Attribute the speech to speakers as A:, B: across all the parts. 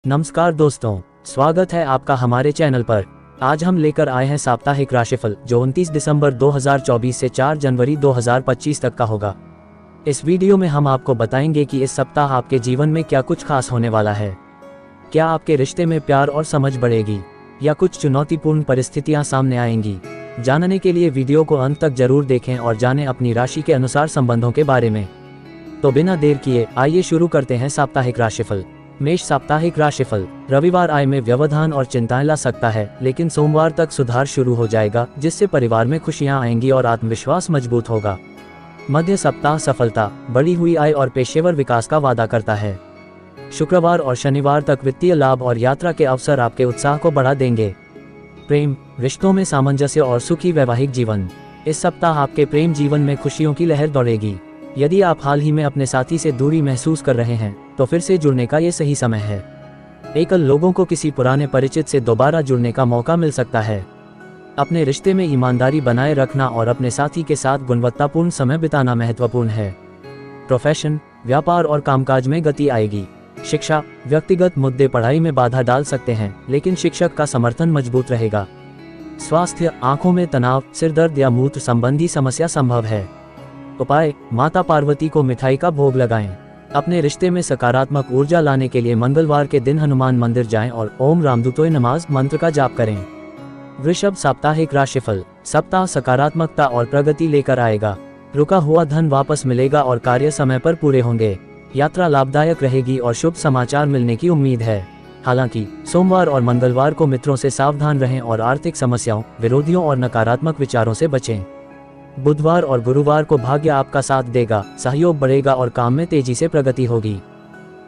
A: नमस्कार दोस्तों, स्वागत है आपका हमारे चैनल पर। आज हम लेकर आए हैं साप्ताहिक राशिफल जो 29 दिसंबर 2024 से 4 जनवरी 2025 तक का होगा। इस वीडियो में हम आपको बताएंगे कि इस सप्ताह आपके जीवन में क्या कुछ खास होने वाला है। क्या आपके रिश्ते में प्यार और समझ बढ़ेगी या कुछ चुनौतीपूर्ण परिस्थितियां सामने आएंगी। जानने के लिए वीडियो को अंत तक जरूर देखें और जानें अपनी राशि के अनुसार संबंधों के बारे में। तो बिना देर किए आइए शुरू करते हैं साप्ताहिक राशिफल। मेष साप्ताहिक राशिफल। रविवार आय में व्यवधान और चिंताएं ला सकता है, लेकिन सोमवार तक सुधार शुरू हो जाएगा, जिससे परिवार में खुशियां आएंगी और आत्मविश्वास मजबूत होगा। मध्य सप्ताह सफलता, बढ़ी हुई आय और पेशेवर विकास का वादा करता है। शुक्रवार और शनिवार तक वित्तीय लाभ और यात्रा के अवसर आपके उत्साह को बढ़ा देंगे। प्रेम, रिश्तों में सामंजस्य और सुखी वैवाहिक जीवन। इस सप्ताह आपके प्रेम जीवन में खुशियों की लहर दौड़ेगी। यदि आप हाल ही में अपने साथी से दूरी महसूस कर रहे हैं तो फिर से जुड़ने का ये सही समय है। एकल लोगों को किसी पुराने परिचित से दोबारा जुड़ने का मौका मिल सकता है। अपने रिश्ते में ईमानदारी बनाए रखना और अपने साथी के साथ गुणवत्तापूर्ण समय बिताना महत्वपूर्ण है। प्रोफेशन, व्यापार और कामकाज में गति आएगी। शिक्षा, व्यक्तिगत मुद्दे पढ़ाई में बाधा डाल सकते हैं, लेकिन शिक्षक का समर्थन मजबूत रहेगा। स्वास्थ्य, आंखों में तनाव, सिरदर्द या मूत्र संबंधी समस्या संभव है। उपाय, माता पार्वती को मिठाई का भोग लगाएं। अपने रिश्ते में सकारात्मक ऊर्जा लाने के लिए मंगलवार के दिन हनुमान मंदिर जाएं और ओम रामदूतोय नमाज मंत्र का जाप करें। वृषभ साप्ताहिक राशिफल। सप्ताह सकारात्मकता और प्रगति लेकर आएगा। रुका हुआ धन वापस मिलेगा और कार्य समय पर पूरे होंगे। यात्रा लाभदायक रहेगी और शुभ समाचार मिलने की उम्मीद है। हालांकि सोमवार और मंगलवार को मित्रों से सावधान रहें और आर्थिक समस्याओं, विरोधियों और नकारात्मक विचारों से बचें। बुधवार और गुरुवार को भाग्य आपका साथ देगा, सहयोग बढ़ेगा और काम में तेजी से प्रगति होगी।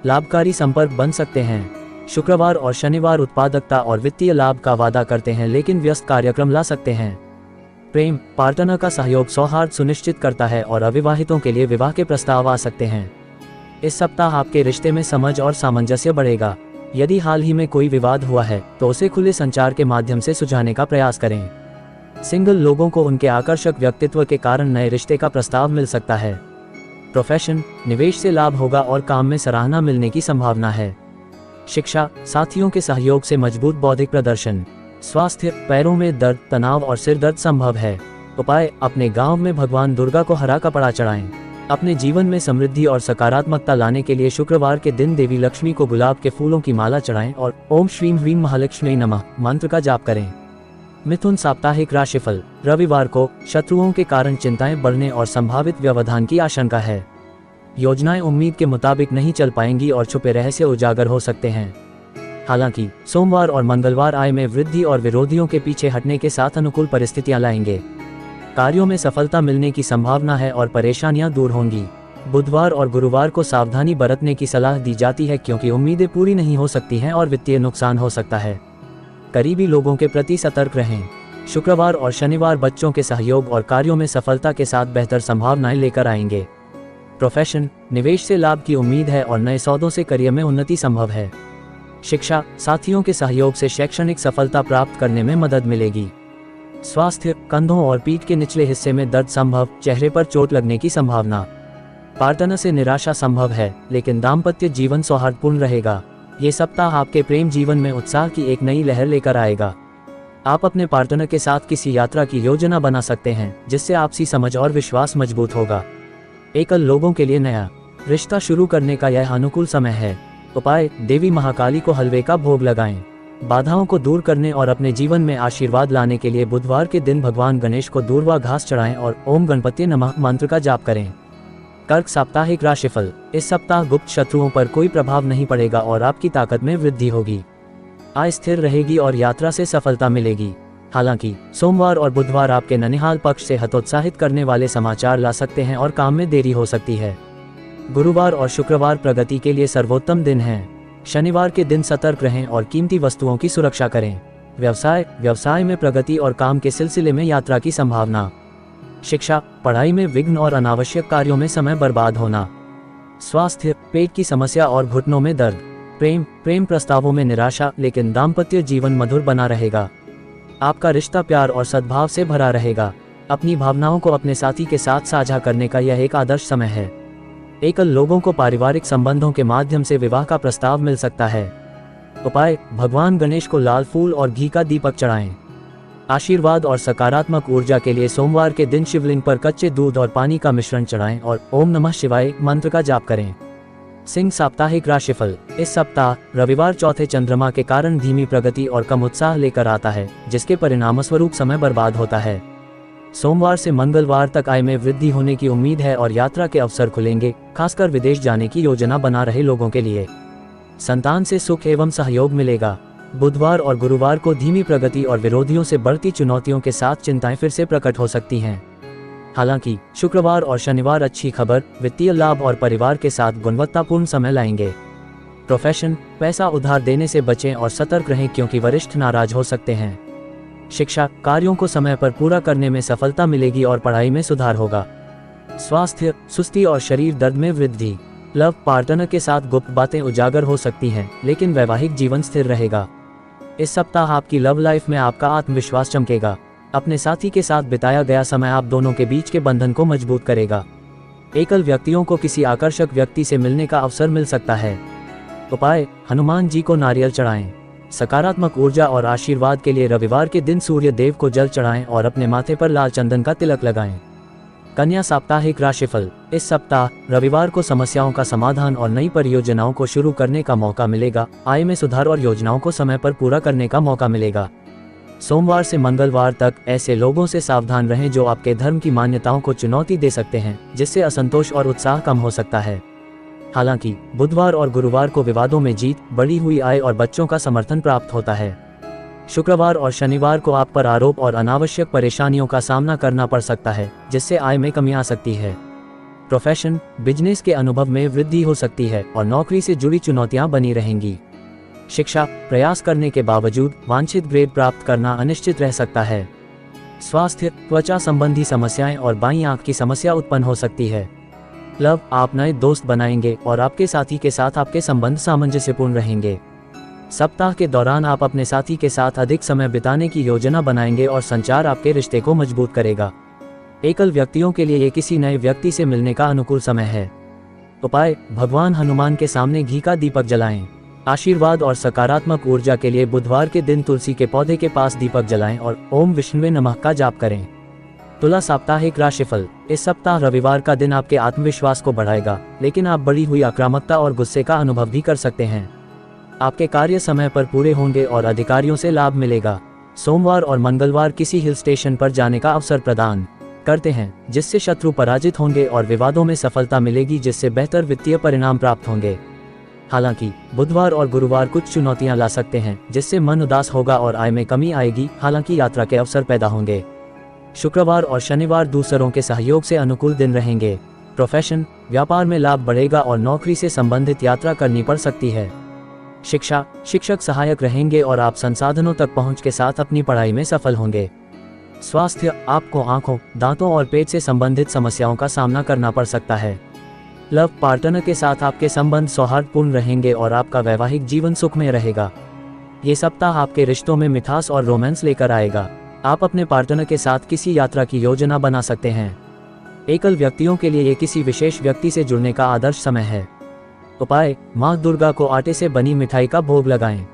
A: लाभकारी संपर्क बन सकते हैं। शुक्रवार और शनिवार उत्पादकता और वित्तीय लाभ का वादा करते हैं, लेकिन व्यस्त कार्यक्रम ला सकते हैं। प्रेम, पार्टनर का सहयोग सौहार्द सुनिश्चित करता है और अविवाहितों के लिए विवाह के प्रस्ताव आ सकते हैं। इस सप्ताह आपके रिश्ते में समझ और सामंजस्य बढ़ेगा। यदि हाल ही में कोई विवाद हुआ है तो उसे खुले संचार के माध्यम से सुलझाने का प्रयास करें। सिंगल लोगों को उनके आकर्षक व्यक्तित्व के कारण नए रिश्ते का प्रस्ताव मिल सकता है। प्रोफेशन, निवेश से लाभ होगा और काम में सराहना मिलने की संभावना है। शिक्षा, साथियों के सहयोग से मजबूत बौद्धिक प्रदर्शन। स्वास्थ्य, पैरों में दर्द, तनाव और सिर दर्द संभव है। उपाय, अपने गांव में भगवान दुर्गा को हरा कपड़ा चढ़ाएं। अपने जीवन में समृद्धि और सकारात्मकता लाने के लिए शुक्रवार के दिन देवी लक्ष्मी को गुलाब के फूलों की माला चढ़ाएं और ओम श्रीम ह्रीम महालक्ष्मी नमः मंत्र का जाप करें। मिथुन साप्ताहिक राशिफल। रविवार को शत्रुओं के कारण चिंताएं बढ़ने और संभावित व्यवधान की आशंका है। योजनाएं उम्मीद के मुताबिक नहीं चल पाएंगी और छुपे रहस्य उजागर हो सकते हैं। हालांकि सोमवार और मंगलवार आय में वृद्धि और विरोधियों के पीछे हटने के साथ अनुकूल परिस्थितियां लाएंगे। कार्यों में सफलता मिलने की संभावना है और परेशानियां दूर होंगी। बुधवार और गुरुवार को सावधानी बरतने की सलाह दी जाती है, क्योंकि उम्मीदें पूरी नहीं हो सकती हैं और वित्तीय नुकसान हो सकता है। करीबी लोगों के प्रति सतर्क रहें। शुक्रवार और शनिवार बच्चों के सहयोग और कार्यों में सफलता के साथ बेहतर संभावनाएं लेकर आएंगे। प्रोफेशन, निवेश से लाभ की उम्मीद है और नए सौदों से करियर में उन्नति संभव है। शिक्षा, साथियों के सहयोग से शैक्षणिक सफलता प्राप्त करने में मदद मिलेगी। स्वास्थ्य, कंधों और पीठ के निचले हिस्से में दर्द संभव, चेहरे पर चोट लगने की संभावना। पार्टनर से निराशा संभव है, लेकिन दाम्पत्य जीवन सौहार्दपूर्ण रहेगा। ये सप्ताह आपके प्रेम जीवन में उत्साह की एक नई लहर लेकर आएगा। आप अपने पार्टनर के साथ किसी यात्रा की योजना बना सकते हैं, जिससे आपसी समझ और विश्वास मजबूत होगा। एकल लोगों के लिए नया रिश्ता शुरू करने का यह अनुकूल समय है। उपाय, देवी महाकाली को हलवे का भोग लगाएं। बाधाओं को दूर करने और अपने जीवन में आशीर्वाद लाने के लिए बुधवार के दिन भगवान गणेश को दूर्वा घास चढ़ाएं और ओम गणपति नमः मंत्र का जाप करें। कर्क साप्ताहिक राशिफल। इस सप्ताह गुप्त शत्रुओं पर कोई प्रभाव नहीं पड़ेगा और आपकी ताकत में वृद्धि होगी। आय स्थिर रहेगी और यात्रा से सफलता मिलेगी। हालांकि सोमवार और बुधवार आपके ननिहाल पक्ष से हतोत्साहित करने वाले समाचार ला सकते हैं और काम में देरी हो सकती है। गुरुवार और शुक्रवार प्रगति के लिए सर्वोत्तम दिन हैं। शनिवार के दिन सतर्क रहें और कीमती वस्तुओं की सुरक्षा करें। व्यवसाय में प्रगति और काम के सिलसिले में यात्रा की संभावना। शिक्षा, पढ़ाई में विघ्न और अनावश्यक कार्यों में समय बर्बाद होना। स्वास्थ्य, पेट की समस्या और घुटनों में दर्द। प्रेम प्रस्तावों में निराशा, लेकिन दाम्पत्य जीवन मधुर बना रहेगा। आपका रिश्ता प्यार और सद्भाव से भरा रहेगा। अपनी भावनाओं को अपने साथी के साथ साझा करने का यह एक आदर्श समय है। एकल लोगों को पारिवारिक संबंधों के माध्यम से विवाह का प्रस्ताव मिल सकता है। उपाय, भगवान गणेश को लाल फूल और घी का दीपक चढ़ाएं। आशीर्वाद और सकारात्मक ऊर्जा के लिए सोमवार के दिन शिवलिंग पर कच्चे दूध और पानी का मिश्रण चढ़ाएं और ओम नमः शिवाय मंत्र का जाप करें। सिंह साप्ताहिक राशिफल। इस सप्ताह रविवार चौथे चंद्रमा के कारण धीमी प्रगति और कम उत्साह लेकर आता है, जिसके परिणामस्वरूप समय बर्बाद होता है। सोमवार से मंगलवार तक आय में वृद्धि होने की उम्मीद है और यात्रा के अवसर खुलेंगे, खासकर विदेश जाने की योजना बना रहे लोगों के लिए। संतान से सुख एवं सहयोग मिलेगा। बुधवार और गुरुवार को धीमी प्रगति और विरोधियों से बढ़ती चुनौतियों के साथ चिंताएं फिर से प्रकट हो सकती हैं। हालांकि शुक्रवार और शनिवार अच्छी खबर, वित्तीय लाभ और परिवार के साथ गुणवत्तापूर्ण समय लाएंगे। प्रोफेशन, पैसा उधार देने से बचें और सतर्क रहें क्योंकि वरिष्ठ नाराज हो सकते हैं। शिक्षा, कार्यों को समय पर पूरा करने में सफलता मिलेगी और पढ़ाई में सुधार होगा। स्वास्थ्य, सुस्ती और शरीर दर्द में वृद्धि। लव, पार्टनर के साथ गुप्त बातें उजागर हो सकती हैं, लेकिन वैवाहिक जीवन स्थिर रहेगा। इस सप्ताह आपकी लव लाइफ में आपका आत्मविश्वास चमकेगा। अपने साथी के साथ बिताया गया समय आप दोनों के बीच के बंधन को मजबूत करेगा। एकल व्यक्तियों को किसी आकर्षक व्यक्ति से मिलने का अवसर मिल सकता है। उपाय, हनुमान जी को नारियल चढ़ाएं। सकारात्मक ऊर्जा और आशीर्वाद के लिए रविवार के दिन सूर्य देव को जल चढ़ाएं और अपने माथे पर लाल चंदन का तिलक लगाएं। कन्या साप्ताहिक राशिफल। इस सप्ताह रविवार को समस्याओं का समाधान और नई परियोजनाओं को शुरू करने का मौका मिलेगा। आय में सुधार और योजनाओं को समय पर पूरा करने का मौका मिलेगा। सोमवार से मंगलवार तक ऐसे लोगों से सावधान रहें जो आपके धर्म की मान्यताओं को चुनौती दे सकते हैं, जिससे असंतोष और उत्साह कम हो सकता है। हालांकि बुधवार और गुरुवार को विवादों में जीत, बढ़ी हुई आय और बच्चों का समर्थन प्राप्त होता है। शुक्रवार और शनिवार को आप पर आरोप और अनावश्यक परेशानियों का सामना करना पड़ सकता है, जिससे आय में कमी आ सकती है। प्रोफेशन, बिजनेस के अनुभव में वृद्धि हो सकती है और नौकरी से जुड़ी चुनौतियां बनी रहेंगी। शिक्षा, प्रयास करने के बावजूद वांछित ग्रेड प्राप्त करना अनिश्चित रह सकता है। स्वास्थ्य, त्वचा संबंधी समस्याएं और बाईं आंख की समस्या उत्पन्न हो सकती है। लव, आप नए दोस्त बनाएंगे और आपके साथी के साथ आपके संबंध सामंजस्यपूर्ण रहेंगे। सप्ताह के दौरान आप अपने साथी के साथ अधिक समय बिताने की योजना बनाएंगे और संचार आपके रिश्ते को मजबूत करेगा। एकल व्यक्तियों के लिए ये किसी नए व्यक्ति से मिलने का अनुकूल समय है। उपाय, भगवान हनुमान के सामने घी का दीपक जलाएं। आशीर्वाद और सकारात्मक ऊर्जा के लिए बुधवार के दिन तुलसी के पौधे के पास दीपक जलाएं और ओम विष्णुवे नमः का जाप करें। तुला साप्ताहिक राशिफल। इस सप्ताह रविवार का दिन आपके आत्मविश्वास को बढ़ाएगा, लेकिन आप बढ़ी हुई आक्रामकता और गुस्से का अनुभव भी कर सकते हैं। आपके कार्य समय पर पूरे होंगे और अधिकारियों से लाभ मिलेगा। सोमवार और मंगलवार किसी हिल स्टेशन पर जाने का अवसर प्रदान करते हैं, जिससे शत्रु पराजित होंगे और विवादों में सफलता मिलेगी, जिससे बेहतर वित्तीय परिणाम प्राप्त होंगे। हालांकि बुधवार और गुरुवार कुछ चुनौतियां ला सकते हैं, जिससे मन उदास होगा और आय में कमी आएगी। हालांकि यात्रा के अवसर पैदा होंगे। शुक्रवार और शनिवार दूसरों के सहयोग से अनुकूल दिन रहेंगे। प्रोफेशन, व्यापार में लाभ बढ़ेगा और नौकरी से संबंधित यात्रा करनी पड़ सकती है। शिक्षा, शिक्षक सहायक रहेंगे और आप संसाधनों तक पहुंच के साथ अपनी पढ़ाई में सफल होंगे। स्वास्थ्य, आपको आंखों, दांतों और पेट से संबंधित समस्याओं का सामना करना पड़ सकता है। लव, पार्टनर के साथ आपके संबंध सौहार्दपूर्ण रहेंगे और आपका वैवाहिक जीवन सुखमय रहेगा। ये सप्ताह आपके रिश्तों में मिठास और रोमांस लेकर आएगा। आप अपने पार्टनर के साथ किसी यात्रा की योजना बना सकते हैं। एकल व्यक्तियों के लिए ये किसी विशेष व्यक्ति से जुड़ने का आदर्श समय है। उपाय, माँ दुर्गा को आटे से बनी मिठाई का भोग लगाएं।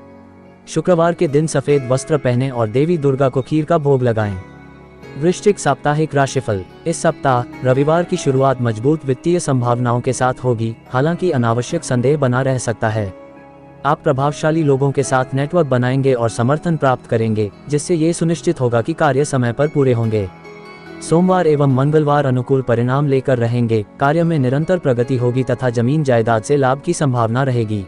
A: शुक्रवार के दिन सफेद वस्त्र पहनें और देवी दुर्गा को खीर का भोग लगाएं। वृश्चिक साप्ताहिक राशिफल। इस सप्ताह रविवार की शुरुआत मजबूत वित्तीय संभावनाओं के साथ होगी। हालांकि अनावश्यक संदेह बना रह सकता है। आप प्रभावशाली लोगों के साथ नेटवर्क बनाएंगे और समर्थन प्राप्त करेंगे, जिससे ये सुनिश्चित होगा कि कार्य समय पर पूरे होंगे। सोमवार एवं मंगलवार अनुकूल परिणाम लेकर रहेंगे। कार्य में निरंतर प्रगति होगी तथा जमीन जायदाद से लाभ की संभावना रहेगी।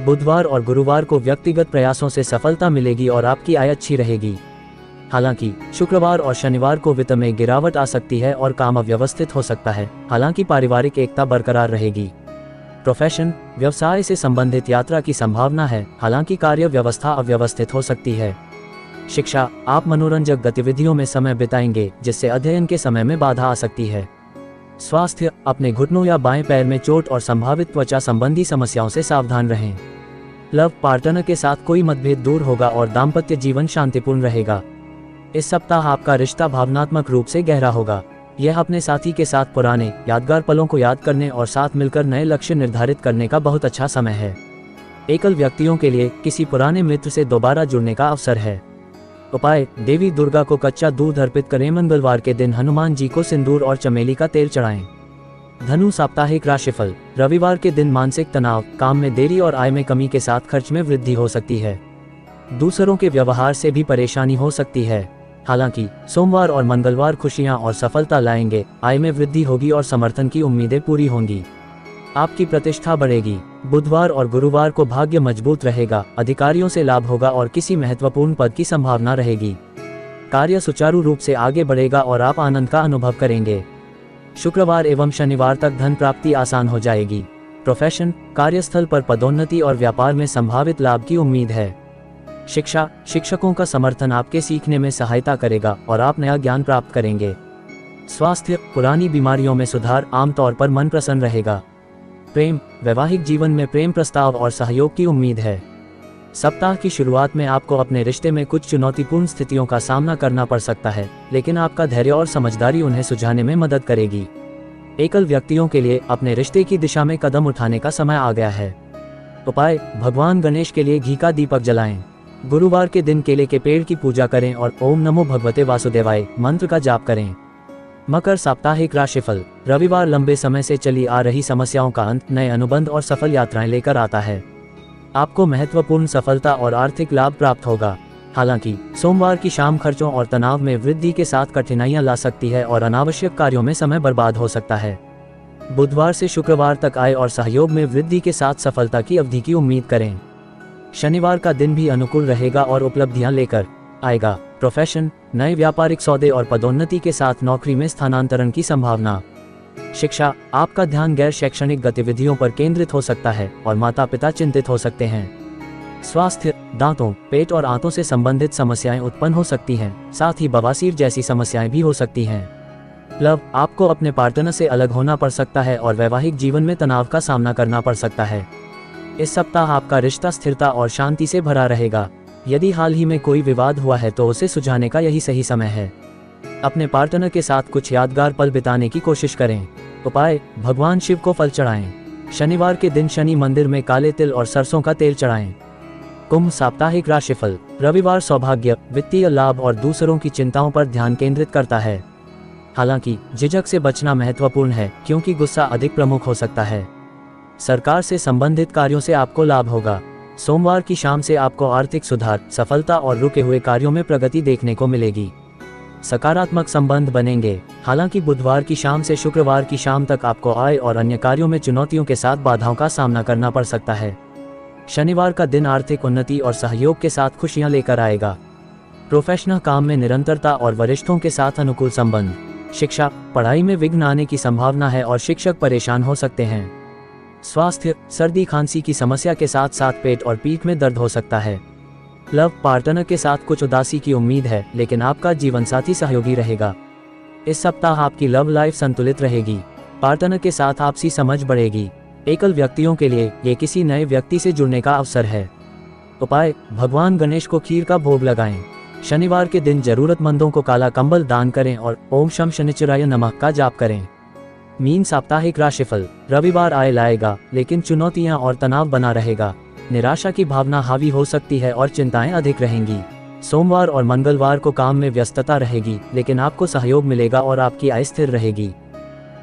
A: बुधवार और गुरुवार को व्यक्तिगत प्रयासों से सफलता मिलेगी और आपकी आय अच्छी रहेगी। हालांकि शुक्रवार और शनिवार को वित्त में गिरावट आ सकती है और काम अव्यवस्थित हो सकता है। हालांकि पारिवारिक एकता बरकरार रहेगी। प्रोफेशन, व्यवसाय से संबंधित यात्रा की संभावना है। हालांकि कार्य व्यवस्था अव्यवस्थित हो सकती है। शिक्षा, आप मनोरंजक गतिविधियों में समय बिताएंगे, जिससे अध्ययन के समय में बाधा आ सकती है। स्वास्थ्य, अपने घुटनों या बाएं पैर में चोट और संभावित त्वचा संबंधी समस्याओं से सावधान रहें। लव, पार्टनर के साथ कोई मतभेद दूर होगा और दाम्पत्य जीवन शांतिपूर्ण रहेगा। इस सप्ताह आपका रिश्ता भावनात्मक रूप से गहरा होगा। यह अपने साथी के साथ पुराने यादगार पलों को याद करने और साथ मिलकर नए लक्ष्य निर्धारित करने का बहुत अच्छा समय है। एकल व्यक्तियों के लिए किसी पुराने मित्र से दोबारा जुड़ने का अवसर है। उपाय, देवी दुर्गा को कच्चा दूध अर्पित करें। मंगलवार के दिन हनुमान जी को सिंदूर और चमेली का तेल चढ़ाएं। धनु साप्ताहिक राशिफल। रविवार के दिन मानसिक तनाव, काम में देरी और आय में कमी के साथ खर्च में वृद्धि हो सकती है। दूसरों के व्यवहार से भी परेशानी हो सकती है। हालांकि सोमवार और मंगलवार खुशियां और सफलता लाएंगे, आय में वृद्धि होगी और समर्थन की उम्मीदें पूरी होंगी। आपकी प्रतिष्ठा बढ़ेगी। बुधवार और गुरुवार को भाग्य मजबूत रहेगा, अधिकारियों से लाभ होगा और किसी महत्वपूर्ण पद की संभावना रहेगी। कार्य सुचारू रूप से आगे बढ़ेगा और आप आनंद का अनुभव करेंगे। शुक्रवार एवं शनिवार तक धन प्राप्ति आसान हो जाएगी। प्रोफेशन, कार्यस्थल पर पदोन्नति और व्यापार में संभावित लाभ की उम्मीद है। शिक्षा, शिक्षकों का समर्थन आपके सीखने में सहायता करेगा और आप नया ज्ञान प्राप्त करेंगे। स्वास्थ्य, पुरानी बीमारियों में सुधार, आमतौर पर मन प्रसन्न रहेगा। प्रेम, वैवाहिक जीवन में प्रेम प्रस्ताव और सहयोग की उम्मीद है। सप्ताह की शुरुआत में आपको अपने रिश्ते में कुछ चुनौतीपूर्ण स्थितियों का सामना करना पड़ सकता है, लेकिन आपका धैर्य और समझदारी उन्हें सुलझाने में मदद करेगी। एकल व्यक्तियों के लिए अपने रिश्ते की दिशा में कदम उठाने का समय आ गया है। उपाय, भगवान गणेश के लिए घी का दीपक जलाएं। गुरुवार के दिन केले के पेड़ की पूजा करें और ओम नमो भगवते वासुदेवाय मंत्र का जाप करें। मकर साप्ताहिक राशिफल। रविवार लंबे समय से चली आ रही समस्याओं का अंत, नए अनुबंध और सफल यात्राएं लेकर आता है। आपको महत्वपूर्ण सफलता और आर्थिक लाभ प्राप्त होगा। हालांकि सोमवार की शाम खर्चों और तनाव में वृद्धि के साथ कठिनाइयां ला सकती है और अनावश्यक कार्यों में समय बर्बाद हो सकता है। बुधवार से शुक्रवार तक आय और सहयोग में वृद्धि के साथ सफलता की अवधि की उम्मीद करें। शनिवार का दिन भी अनुकूल रहेगा और उपलब्धियां लेकर आएगा। प्रोफेशन, नए व्यापारिक सौदे और पदोन्नति के साथ नौकरी में स्थानांतरण की संभावना। शिक्षा, आपका ध्यान गैर शैक्षणिक गतिविधियों पर केंद्रित हो सकता है और माता पिता चिंतित हो सकते हैं। स्वास्थ्य, दांतों, पेट और आंतों से संबंधित समस्याएं उत्पन्न हो सकती हैं, साथ ही बवासीर जैसी समस्याएं भी हो सकती हैं। लव, आपको अपने पार्टनर से अलग होना पड़ सकता है और वैवाहिक जीवन में तनाव का सामना करना पड़ सकता है। इस सप्ताह आपका रिश्ता स्थिरता और शांति से भरा रहेगा। यदि हाल ही में कोई विवाद हुआ है तो उसे सुलझाने का यही सही समय है। अपने पार्टनर के साथ कुछ यादगार पल बिताने की कोशिश करें। उपाय, भगवान शिव को फल चढ़ाएं। शनिवार के दिन शनि मंदिर में काले तिल और सरसों का तेल चढ़ाएं। कुंभ साप्ताहिक राशिफल। रविवार सौभाग्य, वित्तीय लाभ और दूसरों की चिंताओं पर ध्यान केंद्रित करता है। हालांकि झिझक से बचना महत्वपूर्ण है, क्योंकि गुस्सा अधिक प्रमुख हो सकता है। सरकार से संबंधित कार्यों से आपको लाभ होगा। सोमवार की शाम से आपको आर्थिक सुधार, सफलता और रुके हुए कार्यों में प्रगति देखने को मिलेगी। सकारात्मक संबंध बनेंगे। हालांकि बुधवार की शाम से शुक्रवार की शाम तक आपको आय और अन्य कार्यों में चुनौतियों के साथ बाधाओं का सामना करना पड़ सकता है। शनिवार का दिन आर्थिक उन्नति और सहयोग के साथ खुशियां लेकर आएगा। प्रोफेशनल काम में निरंतरता और वरिष्ठों के साथ अनुकूल संबंध। शिक्षा, पढ़ाई में विघ्न आने की संभावना है और शिक्षक परेशान हो सकते हैं। स्वास्थ्य, सर्दी खांसी की समस्या के साथ साथ पेट और पीठ में दर्द हो सकता है। लव, पार्टनर के साथ कुछ उदासी की उम्मीद है, लेकिन आपका जीवन साथी सहयोगी रहेगा। इस सप्ताह आपकी लव लाइफ संतुलित रहेगी। पार्टनर के साथ आपसी समझ बढ़ेगी। एकल व्यक्तियों के लिए ये किसी नए व्यक्ति से जुड़ने का अवसर है। उपाय, भगवान गणेश को खीर का भोग लगाएं। शनिवार के दिन जरूरतमंदों को काला कंबल दान करें और ओम शम शनिचराय नमः का जाप करें। मीन साप्ताहिक राशिफल। रविवार आय लाएगा, लेकिन चुनौतियां और तनाव बना रहेगा। निराशा की भावना हावी हो सकती है और चिंताएं अधिक रहेंगी। सोमवार और मंगलवार को काम में व्यस्तता रहेगी, लेकिन आपको सहयोग मिलेगा और आपकी आय स्थिर रहेगी।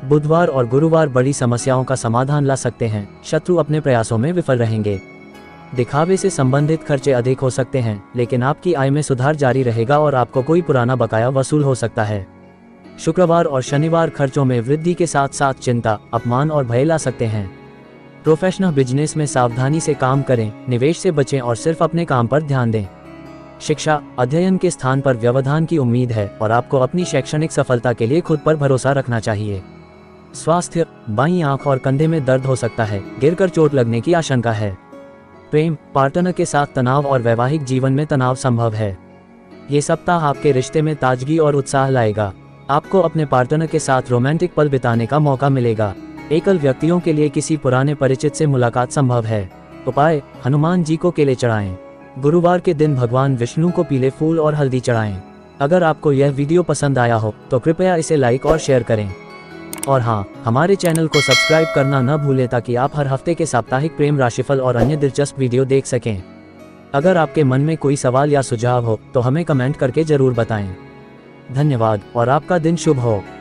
A: बुधवार और गुरुवार बड़ी समस्याओं का समाधान ला सकते हैं। शत्रु अपने प्रयासों में विफल रहेंगे। दिखावे से संबंधित खर्चे अधिक हो सकते हैं, लेकिन आपकी आय में सुधार जारी रहेगा और आपको कोई पुराना बकाया वसूल हो सकता है। शुक्रवार और शनिवार खर्चों में वृद्धि के साथ साथ चिंता, अपमान और भय ला सकते हैं। प्रोफेशनल बिजनेस में सावधानी से काम करें, निवेश से बचें और सिर्फ अपने काम पर ध्यान दें। शिक्षा, अध्ययन के स्थान पर व्यवधान की उम्मीद है और आपको अपनी शैक्षणिक सफलता के लिए खुद पर भरोसा रखना चाहिए। स्वास्थ्य, बाईं आंख और कंधे में दर्द हो सकता है, गिरकर चोट लगने की आशंका है। प्रेम, पार्टनर के साथ तनाव और वैवाहिक जीवन में तनाव संभव है। ये सप्ताह आपके रिश्ते में ताजगी और उत्साह लाएगा। आपको अपने पार्टनर के साथ रोमांटिक पल बिताने का मौका मिलेगा। एकल व्यक्तियों के लिए किसी पुराने परिचित से मुलाकात संभव है। उपाय, हनुमान जी को केले चढ़ाएं। गुरुवार के दिन भगवान विष्णु को पीले फूल और हल्दी चढ़ाएं। अगर आपको यह वीडियो पसंद आया हो तो कृपया इसे लाइक और शेयर करें। और हाँ, हमारे चैनल को सब्सक्राइब करना न भूलें ताकि आप हर हफ्ते के साप्ताहिक प्रेम राशिफल और अन्य दिलचस्प वीडियो देख सकें। अगर आपके मन में कोई सवाल या सुझाव हो तो हमें कमेंट करके जरूर बताएं। धन्यवाद और आपका दिन शुभ हो।